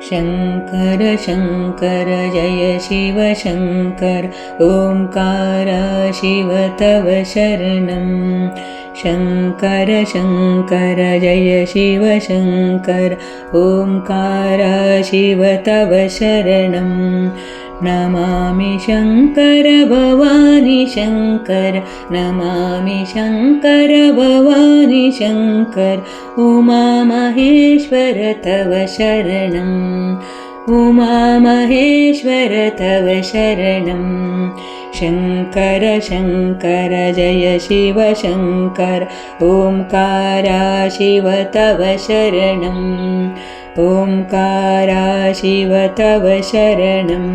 शङ्कर शङ्कर जय शिव शङ्कर ओंकार शिव तव शरणं। शङ्कर शङ्कर जय शिव शङ्कर ओंकार शिव तव शरणं। नमामि शङ्कर भवानी शङ्कर नमामि शङ्कर भवानी शङ्कर उमा महेश्वर तव शरणम् उमा महेश्वर तव शरणं। शङ्कर शङ्कर जय शिव शङ्कर ओंकार शिव तव शरणं। ओंकार शिव तव शरणं।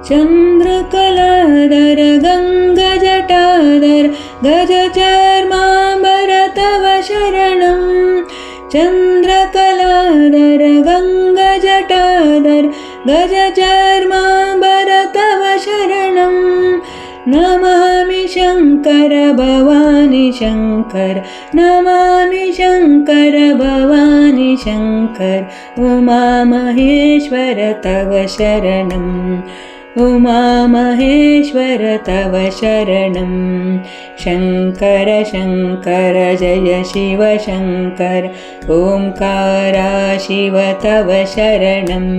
चन्द्रकलाधर गङ्गजटाधर गजचर्माम्बर तव शरणं। चन्द्रकलाधर गङ्गजटाधर गजचर्माम्बर तव शरणं। नमामि शङ्कर भवानी शङ्कर नमामि शङ्कर भवानी शङ्कर उमा महेश्वर तव शरणम् उमा महेश्वर तव शरणं। शङ्कर शङ्कर जय शिव शङ्कर ओंकार शिव तव शरणम्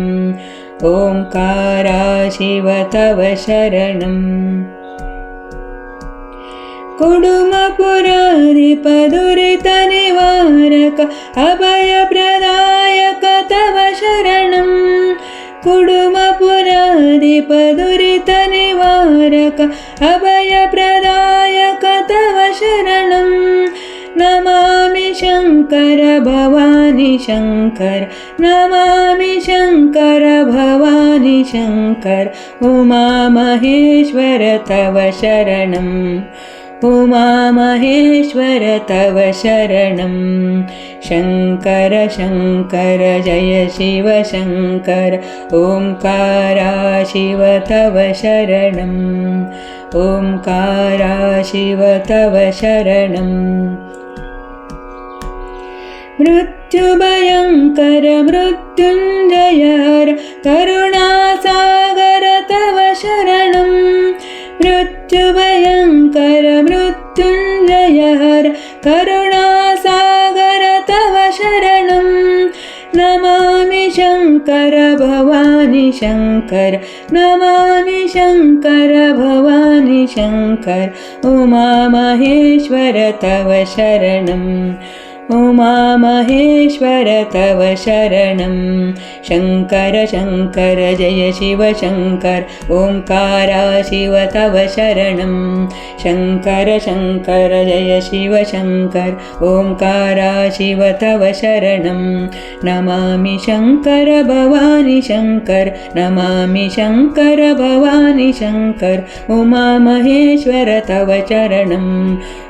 ओंकार शिव तव शरणं। कुडुमपुराधिपदुरितनिवारक अभयप्रदायक तव शरणं। कुडुमपुराधिपदुरितनिवारक अभयप्रदायक तव शरणं। नमामि शङ्कर भवानी शङ्कर नमामि शङ्कर भवानी शङ्कर उमा महेश्वर तव शरणम् उमा महेश्वर तव शरणं। शङ्कर शङ्कर जय शिव शङ्कर ओंकार शिव तव शरणं ओंकार शिव तव शरणं। मृत्युभयङ्कर मृत्युञ्जय हर करुणासागर तव शरणं। मृत्युभयङ्कर मृत्युञ्जय हर करुणासागर तव शरणं। नमामि शङ्कर भवानी शङ्कर नमामि शङ्कर भवानी शङ्कर उमा महेश्वर तव शरणम् उमा महेश्वर तव शरणं। शङ्कर शङ्कर जय शिव शङ्कर ओंकार शिव तव शरणं। शङ्कर शङ्कर जय शिव शङ्कर ओंकार शिव तव शरणं। नमामि शङ्कर भवानी शङ्कर नमामि शङ्कर भवानी शङ्कर उमा महेश्वर तव शरणम्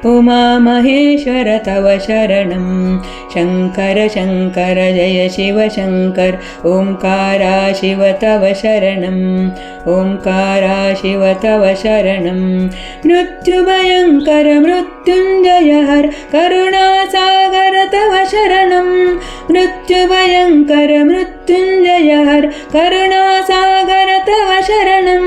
उमा महेश्वर तव शरणं। शङ्कर शङ्कर जय शिव शङ्कर ओंकार शिव तव शरणं ओंकार शिव तव शरणं। मृत्युभयङ्कर मृत्युञ्जय हर करुणासागर तव शरणं। मृत्युभयङ्कर मृत्युञ्जय हर करुणासागर तव शरणं।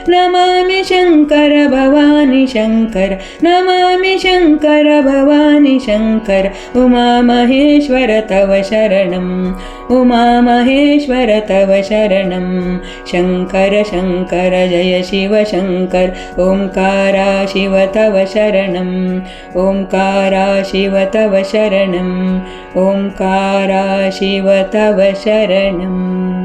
नमामि शङ्कर भवानी शङ्कर नमामि शङ्कर भवानी शङ्कर उमा महेश्वर तव शरणं उमा महेश्वर तव शरणं। शङ्कर शङ्कर जय शिव शङ्कर ओंकार शिव तव शरणं ओंकार शिव तव शरणं ओंकार शिव तव शरणम्।